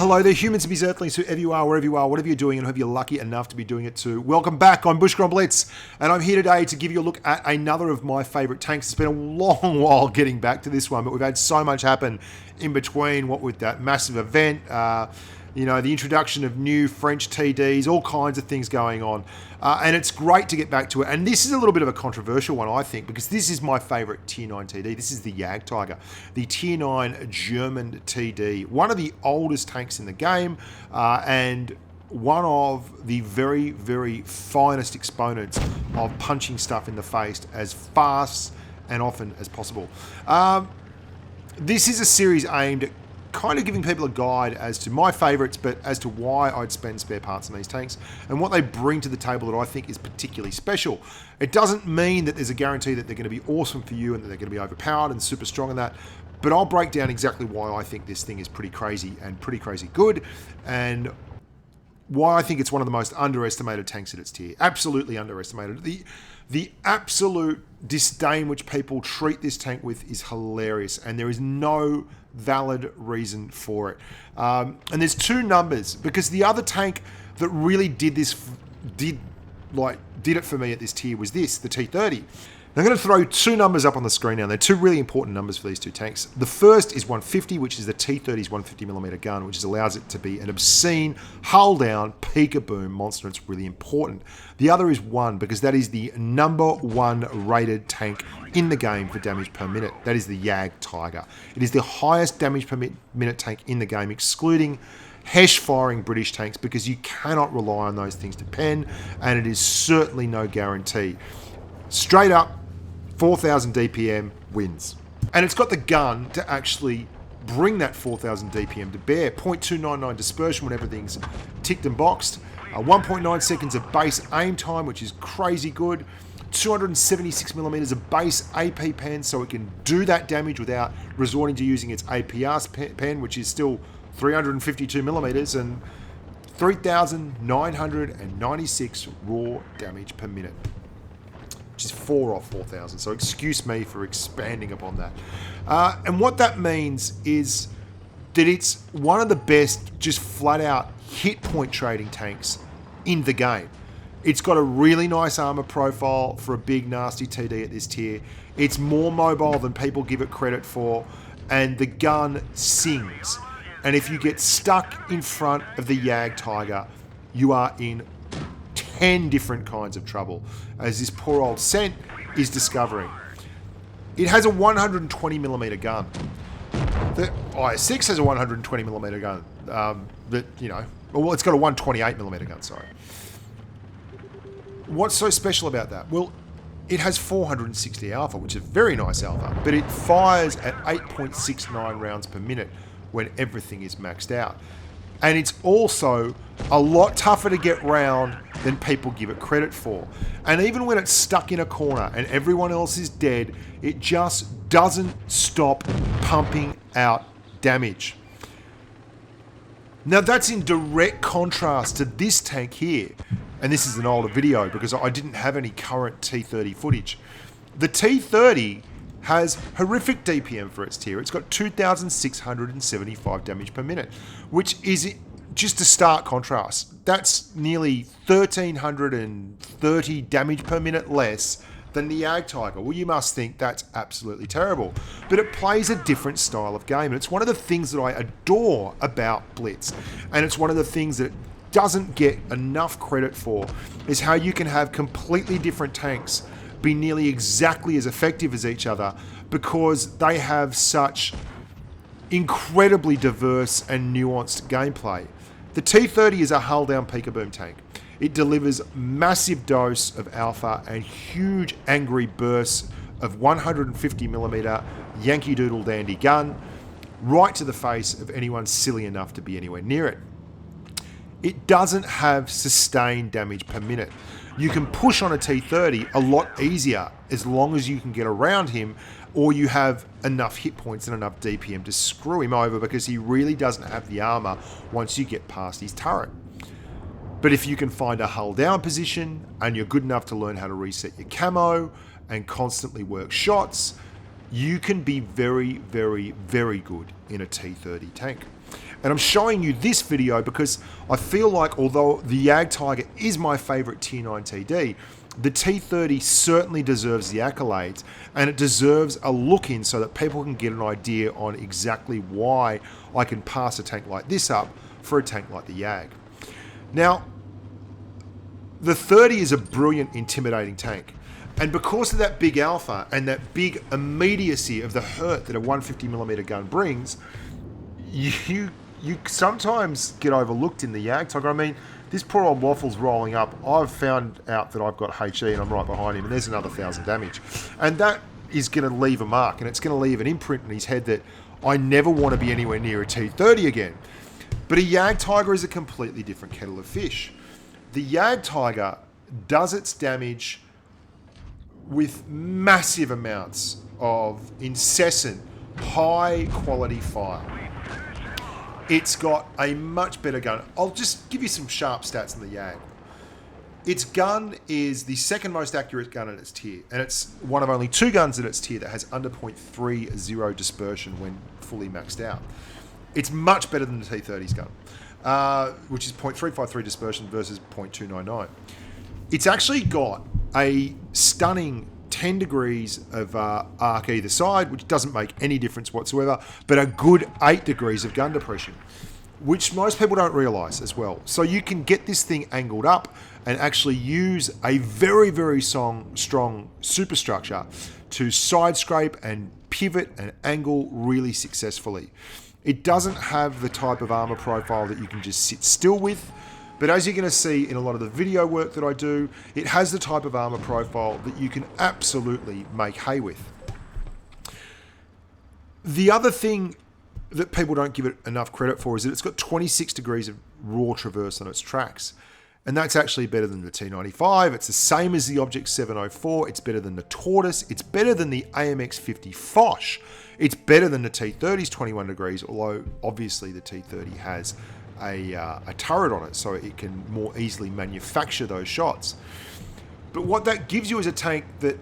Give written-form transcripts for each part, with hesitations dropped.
hello there, humans, bees, earthlings, whoever you are, wherever you are, whatever you're doing, and hope you're lucky enough to be doing it too. Welcome back. I'm Bushka on Blitz, and I'm here today to give you a look at another of my favourite tanks. It's been a long while getting back to this one, but we've had so much happen in between, what with that massive event, the introduction of new French TDs, all kinds of things going on. And it's great to get back to it. And this is a little bit of a controversial one, I think, because this is my favourite Tier 9 TD. This is the Jagdtiger, the Tier 9 German TD. One of the oldest tanks in the game, and one of the very, very finest exponents of punching stuff in the face as fast and often as possible. This is a series aimed at kind of giving people a guide as to my favourites, but as to why I'd spend spare parts on these tanks and what they bring to the table that I think is particularly special. It doesn't mean that there's a guarantee that they're going to be awesome for you and that they're going to be overpowered and super strong in that, but I'll break down exactly why I think this thing is pretty crazy and pretty crazy good, and why I think it's one of the most underestimated tanks at its tier. Absolutely underestimated. The absolute disdain which people treat this tank with is hilarious, and there is no valid reason for it. And there's two numbers, because the other tank that really did it for me at this tier was the T30. Now, I'm going to throw two numbers up on the screen now. They're two really important numbers for these two tanks. The first is 150, which is the T30's 150mm gun, which allows it to be an obscene, hull-down, peek-a-boom monster. It's really important. The other is 1, because that is the #1 rated tank in the game for damage per minute. That is the Jagdtiger. It is the highest damage per minute tank in the game, excluding Hesh-firing British tanks, because you cannot rely on those things to pen, and it is certainly no guarantee. Straight up, 4,000 DPM wins. And it's got the gun to actually bring that 4,000 DPM to bear. 0.299 dispersion when everything's ticked and boxed. 1.9 seconds of base aim time, which is crazy good. 276mm of base AP pen, so it can do that damage without resorting to using its APR pen, which is still 352mm, and 3,996 raw damage per minute, which is 4 off 4,000. So excuse me for expanding upon that. And what that means is that it's one of the best just flat out hit point trading tanks in the game. It's got a really nice armour profile for a big nasty TD at this tier. It's more mobile than people give it credit for, and the gun sings. And if you get stuck in front of the Jagdtiger, you are in 10 different kinds of trouble, as this poor old Cent is discovering. It has a 120mm gun. The IS-6 has a 120mm gun. It's got a 128mm gun, sorry. What's so special about that? Well, it has 460 alpha, which is very nice alpha, but it fires at 8.69 rounds per minute when everything is maxed out. And it's also a lot tougher to get round than people give it credit for. And even when it's stuck in a corner and everyone else is dead, it just doesn't stop pumping out damage. Now, that's in direct contrast to this tank here. And this is an older video because I didn't have any current T30 footage. The T30 has horrific DPM for its tier. It's got 2,675 damage per minute, which is just a stark contrast. That's nearly 1,330 damage per minute less than the Jagdtiger. Well, you must think that's absolutely terrible. But it plays a different style of game, and it's one of the things that I adore about Blitz. And it's one of the things that doesn't get enough credit for, is how you can have completely different tanks be nearly exactly as effective as each other, because they have such incredibly diverse and nuanced gameplay. The T30 is a hull-down peek-a-boom tank. It delivers massive dose of alpha and huge angry bursts of 150mm Yankee Doodle Dandy gun right to the face of anyone silly enough to be anywhere near it. It doesn't have sustained damage per minute. You can push on a T30 a lot easier as long as you can get around him, or you have enough hit points and enough DPM to screw him over, because he really doesn't have the armor once you get past his turret. But if you can find a hull down position and you're good enough to learn how to reset your camo and constantly work shots, you can be very, very, very good in a T30 tank. And I'm showing you this video because I feel like although the Jagdtiger is my favorite tier 9 TD, the T30 certainly deserves the accolades, and it deserves a look in so that people can get an idea on exactly why I can pass a tank like this up for a tank like the Jag. Now, the 30 is a brilliant, intimidating tank. And because of that big alpha and that big immediacy of the hurt that a 150mm gun brings, you sometimes get overlooked in the Jagdtiger. I mean, this poor old waffle's rolling up. I've found out that I've got HE and I'm right behind him, and there's another 1,000 damage. And that is going to leave a mark, and it's going to leave an imprint in his head that I never want to be anywhere near a T30 again. But a Jagdtiger is a completely different kettle of fish. The Jagdtiger does its damage with massive amounts of incessant, high-quality fire. It's got a much better gun. I'll just give you some sharp stats on the Jag. Its gun is the second most accurate gun in its tier, and it's one of only 2 guns in its tier that has under 0.30 dispersion when fully maxed out. It's much better than the T30's gun, which is 0.353 dispersion versus 0.299. It's actually got a stunning 10 degrees of arc either side, which doesn't make any difference whatsoever, but a good 8 degrees of gun depression, which most people don't realize as well. So you can get this thing angled up and actually use a very, very strong superstructure to side scrape and pivot and angle really successfully. It doesn't have the type of armor profile that you can just sit still with, but as you're going to see in a lot of the video work that I do, it has the type of armor profile that you can absolutely make hay with. The other thing that people don't give it enough credit for is that it's got 26 degrees of raw traverse on its tracks. And that's actually better than the T95. It's the same as the Object 704. It's better than the Tortoise. It's better than the AMX 50 Foch. It's better than the T30's 21 degrees, although obviously the T30 has a turret on it, so it can more easily manufacture those shots. But what that gives you is a tank that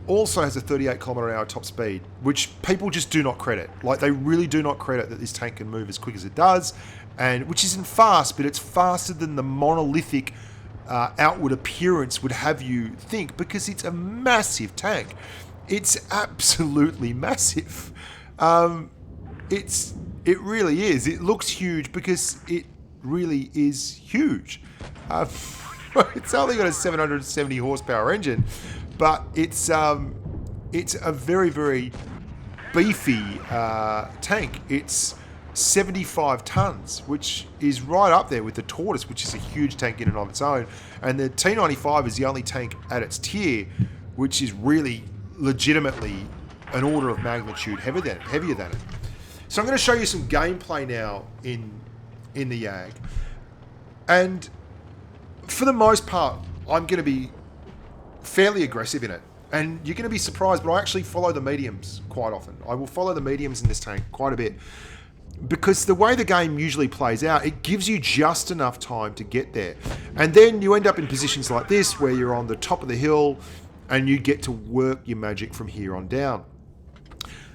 also has a 38km/h top speed, which people just do not credit. Like, they really do not credit that this tank can move as quick as it does, and which isn't fast, but it's faster than the monolithic outward appearance would have you think, because it's a massive tank. It's absolutely massive. It really is. It looks huge because it really is huge. It's only got a 770 horsepower engine, but it's a very, very beefy tank. It's 75 tons, which is right up there with the Tortoise, which is a huge tank in and of its own. And the T95 is the only tank at its tier, which is really legitimately an order of magnitude heavier than it. So I'm going to show you some gameplay now in the Jag. And for the most part, I'm going to be fairly aggressive in it. And you're going to be surprised, but I actually follow the mediums quite often. I will follow the mediums in this tank quite a bit. Because the way the game usually plays out, it gives you just enough time to get there. And then you end up in positions like this, where you're on the top of the hill, and you get to work your magic from here on down.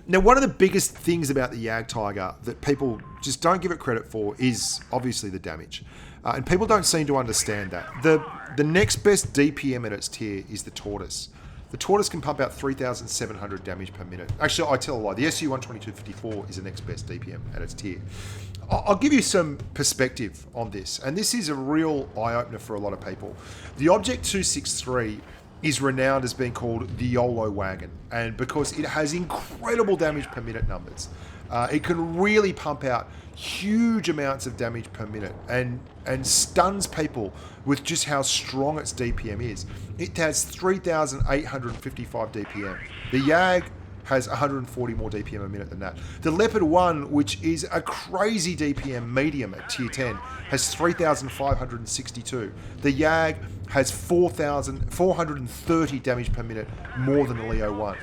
Now, one of the biggest things about the Jagdtiger that people just don't give it credit for is obviously the damage. And people don't seem to understand that. The next best DPM in its tier is the Tortoise. The Tortoise can pump out 3,700 damage per minute. Actually, I tell a lie. The SU-122-54 is the next best DPM at its tier. I'll give you some perspective on this. And this is a real eye-opener for a lot of people. The Object 263 is renowned as being called the YOLO wagon, and because it has incredible damage per minute numbers. It can really pump out huge amounts of damage per minute and stuns people with just how strong its DPM is. It has 3,855 DPM. The Jag has 140 more DPM a minute than that. The Leopard 1, which is a crazy DPM medium at tier 10, has 3,562. The Jag has 4,430 damage per minute more than the Leo 1.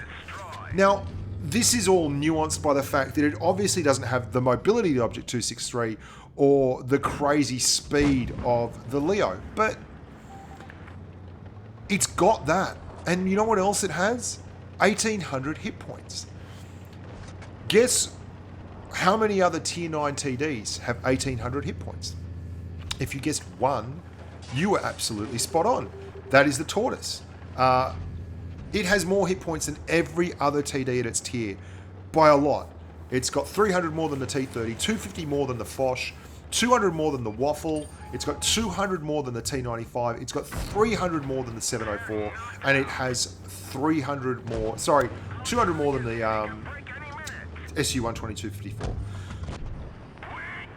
Now, this is all nuanced by the fact that it obviously doesn't have the mobility of the Object 263 or the crazy speed of the Leo, but it's got that. And you know what else it has? 1,800 hit points. Guess How many other tier 9 TDs have 1800 hit points? If you guessed one, you were absolutely spot on. That is the Tortoise. It has more hit points than every other TD at its tier by a lot. It's got 300 more than the T30, 250 more than the Foch, 200 more than the Waffle, it's got 200 more than the T95, it's got 300 more than the 704, and it has 200 more than the SU-122-54.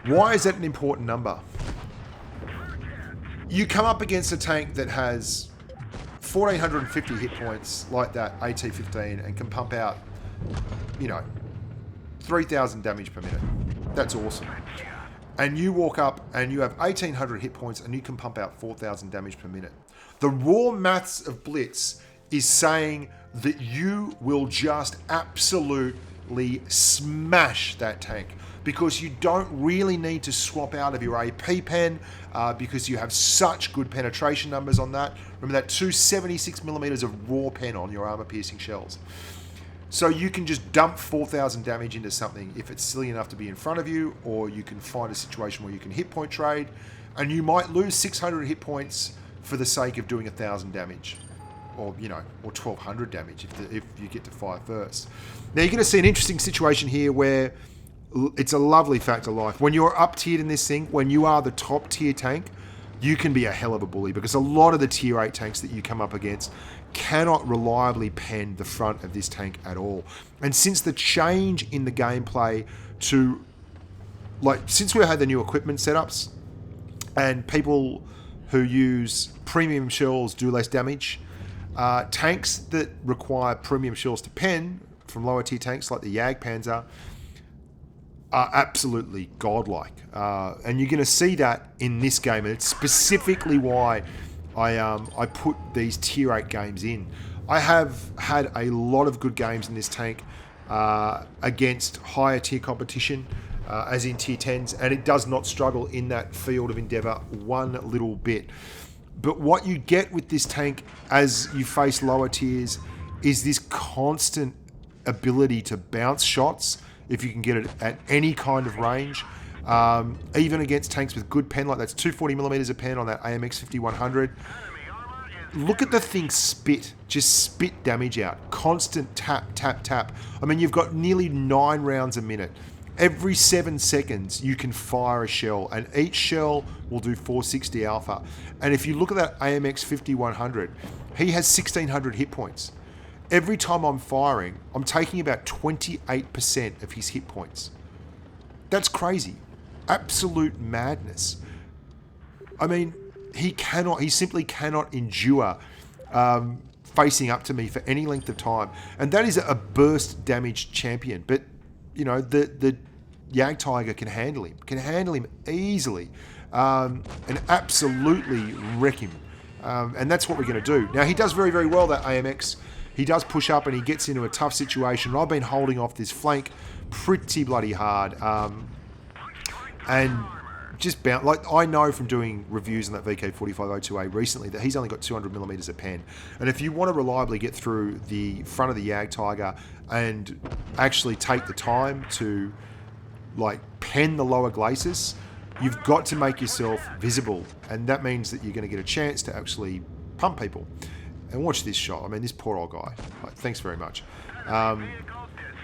Why is that an important number? You come up against a tank that has 1,450 hit points like that AT-15 and can pump out, 3,000 damage per minute. That's awesome. And you walk up and you have 1,800 hit points and you can pump out 4,000 damage per minute. The raw maths of Blitz is saying that you will just absolutely smash that tank, because you don't really need to swap out of your AP pen because you have such good penetration numbers on that. Remember that 276mm of raw pen on your armor-piercing shells. So you can just dump 4,000 damage into something if it's silly enough to be in front of you, or you can find a situation where you can hit point trade, and you might lose 600 hit points for the sake of doing 1,000 damage, or 1,200 damage if you get to fire first. Now you're going to see an interesting situation here where it's a lovely fact of life. When you're up tiered in this thing, when you are the top tier tank, you can be a hell of a bully, because a lot of the tier 8 tanks that you come up against cannot reliably pen the front of this tank at all. And since the change in the gameplay to, since we had the new equipment setups and people who use premium shells do less damage, tanks that require premium shells to pen from lower tier tanks like the Jagdpanzer are absolutely godlike. And you're going to see that in this game, and it's specifically why I put these tier 8 games in. I have had a lot of good games in this tank against higher tier competition, as in tier 10s, and it does not struggle in that field of endeavour one little bit. But what you get with this tank as you face lower tiers is this constant ability to bounce shots if you can get it at any kind of range. Even against tanks with good pen, like that's 240mm of pen on that AMX 5100. Look at the thing spit, just spit damage out. Constant tap, tap, tap. I mean, you've got nearly 9 rounds a minute. Every 7 seconds, you can fire a shell, and each shell will do 460 alpha. And if you look at that AMX 5100, he has 1,600 hit points. Every time I'm firing, I'm taking about 28% of his hit points. That's crazy. Absolute madness. I mean, he simply cannot endure facing up to me for any length of time. And that is a burst damage champion. But, the Jagdtiger can handle him easily, and absolutely wreck him. And that's what we're going to do. Now, he does very, very well, that AMX. He does push up and he gets into a tough situation. I've been holding off this flank pretty bloody hard. And just bounce. I know from doing reviews on that VK4502A recently that he's only got 200mm of pen. And if you want to reliably get through the front of the Jagdtiger and actually take the time to pen the lower glacis, you've got to make yourself visible. And that means that you're going to get a chance to actually pump people. And watch this shot. I mean, this poor old guy. Thanks very much.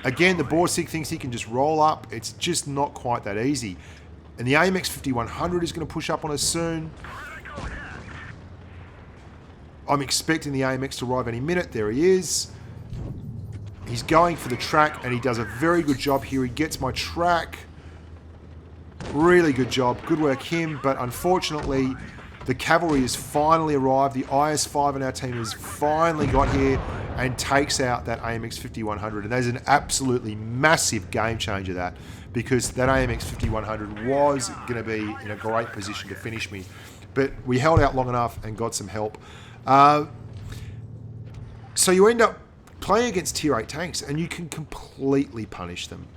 Again, the Borsig thinks he can just roll up. It's just not quite that easy. And the AMX 5100 is going to push up on us soon. I'm expecting the AMX to arrive any minute. There he is. He's going for the track, and he does a very good job here. He gets my track. Really good job. Good work, him. But unfortunately, the cavalry has finally arrived. The IS-5 in our team has finally got here and takes out that AMX 5100. And that is an absolutely massive game changer, that, because that AMX 5100 was going to be in a great position to finish me. But we held out long enough and got some help. So you end up playing against tier 8 tanks, and you can completely punish them.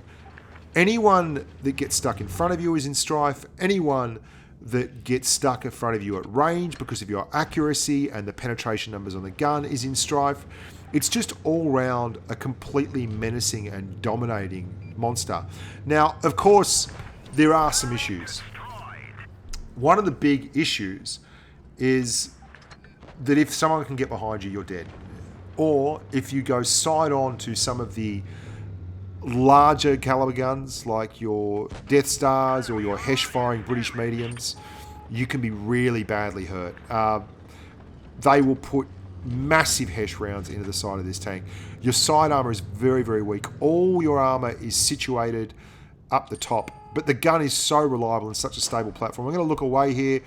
Anyone that gets stuck in front of you is in strife. Anyone that gets stuck in front of you at range because of your accuracy and the penetration numbers on the gun is in strife. It's just all round a completely menacing and dominating monster. Now, of course, there are some issues. One of the big issues is that if someone can get behind you, you're dead. Or if you go side on to some of the larger caliber guns like your Death Stars or your Hesh firing British mediums, you can be really badly hurt. They will put massive Hesh rounds into the side of this tank. Your side armor is very, very weak. All your armor is situated up the top, but the gun is so reliable and such a stable platform. I'm going to look away here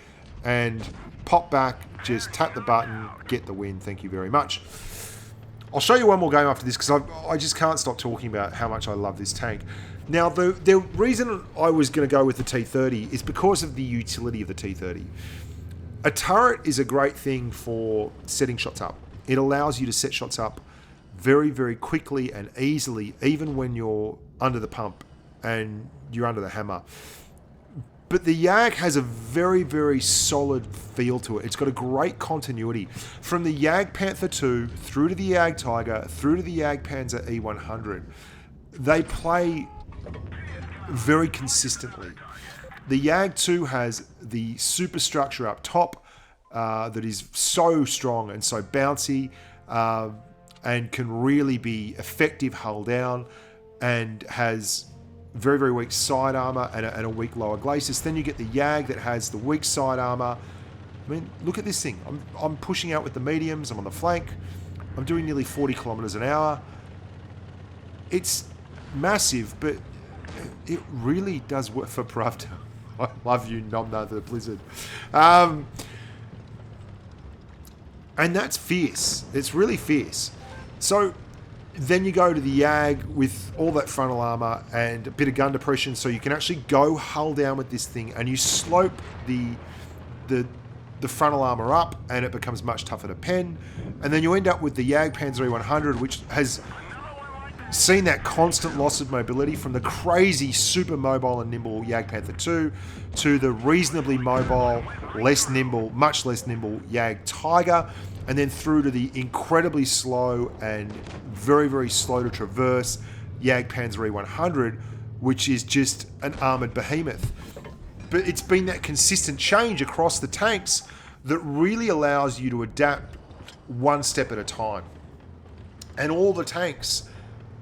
and pop back, just tap the button, get the win. Thank you very much. I'll show you one more game after this because I just can't stop talking about how much I love this tank. Now, the reason I was going to go with the T30 is because of the utility of the T30. A turret is a great thing for setting shots up. It allows you to set shots up very, very quickly and easily, even when you're under the pump and you're under the hammer. But the Jag has a very, very solid feel to it. It's got a great continuity. From the Jagdpanther 2 through to the Jagdtiger, through to the Jagdpanzer E100, they play very consistently. The Jag 2 has the superstructure up top that is so strong and so bouncy and can really be effective hull down, and has very, very weak side armor and a weak lower glacis. Then you get the Jag that has the weak side armor. I mean, look at this thing. I'm pushing out with the mediums. I'm on the flank. I'm doing nearly 40 kilometers an hour. It's massive, but it really does work for Pravda. I love you, Nomna the Blizzard. And that's fierce. It's really fierce. So then you go to the Jag with all that frontal armor and a bit of gun depression, so you can actually go hull down with this thing, and you slope the frontal armor up, and it becomes much tougher to pen. And then you end up with the Jagdpanzer E100, which has seen that constant loss of mobility from the crazy, super mobile and nimble Jagdpanther 2 to the reasonably mobile, less nimble, much less nimble Jagdtiger, and then through to the incredibly slow and very, very slow to traverse Jagdpanzer E100, which is just an armoured behemoth. But it's been that consistent change across the tanks that really allows you to adapt one step at a time. And all the tanks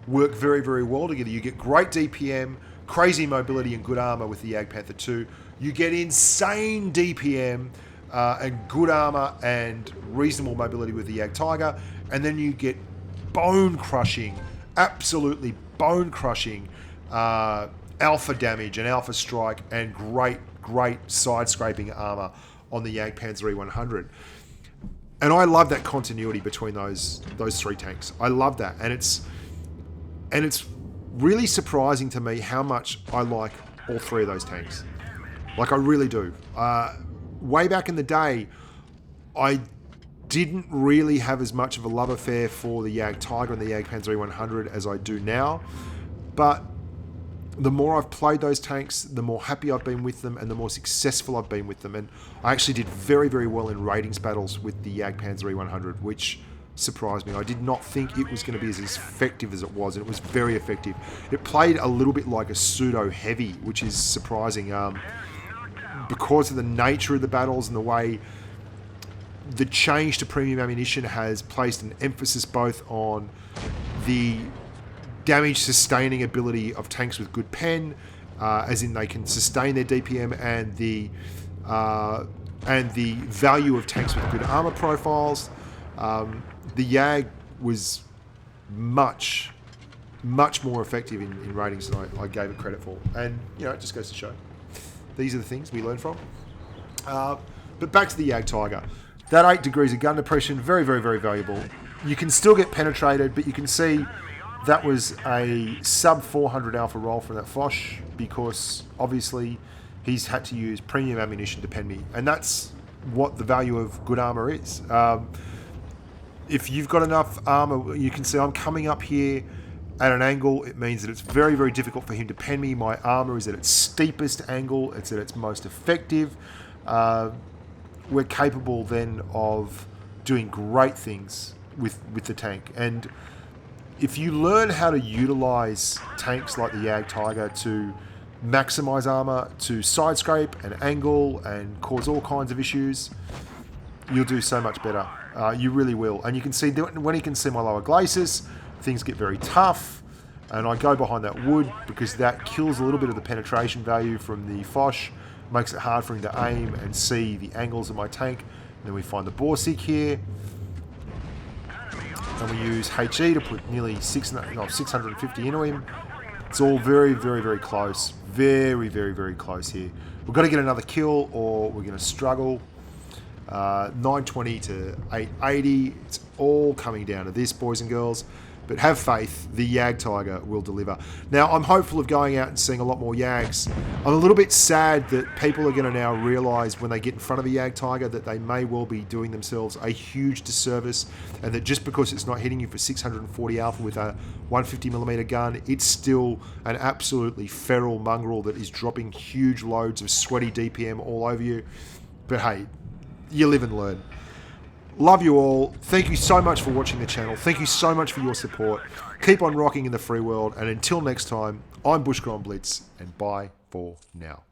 work very, very well together. You get great DPM, crazy mobility and good armor with the Jagdpanther 2. You get insane DPM and good armor and reasonable mobility with the Jagdtiger. And then you get bone-crushing, absolutely bone-crushing alpha damage and alpha strike and great, great side-scraping armor on the Jagdpanzer E100. And I love that continuity between those three tanks. I love that. And it's really surprising to me how much I like all three of those tanks. Like, I really do. Way back in the day, I didn't really have as much of a love affair for the Jagdtiger and the Jagdpanzer E100 as I do now. But the more I've played those tanks, the more happy I've been with them and the more successful I've been with them. And I actually did very, very well in ratings battles with the Jagdpanzer E100, which surprised me. I did not think it was going to be as effective as it was, and it was very effective. It played a little bit like a pseudo-heavy, which is surprising because of the nature of the battles and the way the change to premium ammunition has placed an emphasis both on the damage sustaining ability of tanks with good pen, as in they can sustain their DPM, and the value of tanks with good armor profiles. The Jag was much more effective in ratings than I gave it credit for, and it just goes to show these are the things we learn from. But back to the Jagdtiger. That 8 degrees of gun depression, very, very, very valuable. You can still get penetrated, but you can see that was a sub 400 alpha roll from that Foch, because obviously he's had to use premium ammunition to pen me, and that's what the value of good armor is. If you've got enough armor, you can see I'm coming up here at an angle. It means that it's very, very difficult for him to pen me. My armor is at its steepest angle. It's at its most effective. We're capable then of doing great things with the tank. And if you learn how to utilize tanks like the Jagdtiger to maximize armor, to side scrape and angle and cause all kinds of issues, you'll do so much better. You really will. And you can see that when he can see my lower glacis, things get very tough. And I go behind that wood because that kills a little bit of the penetration value from the Foch, makes it hard for him to aim and see the angles of my tank. And then we find the Borsig here. And we use HE to put nearly 650 into him. It's all very, very, very close. Very, very, very close here. We've got to get another kill or we're going to struggle. 920 to 880. It's all coming down to this, boys and girls. But have faith, the Jagdtiger will deliver. Now, I'm hopeful of going out and seeing a lot more Jags. I'm a little bit sad that people are going to now realise when they get in front of a Jagdtiger that they may well be doing themselves a huge disservice, and that just because it's not hitting you for 640 alpha with a 150mm gun, it's still an absolutely feral mongrel that is dropping huge loads of sweaty DPM all over you. But hey, you live and learn. Love you all. Thank you so much for watching the channel. Thank you so much for your support. Keep on rocking in the free world. And until next time, I'm Bushka on Blitz, and bye for now.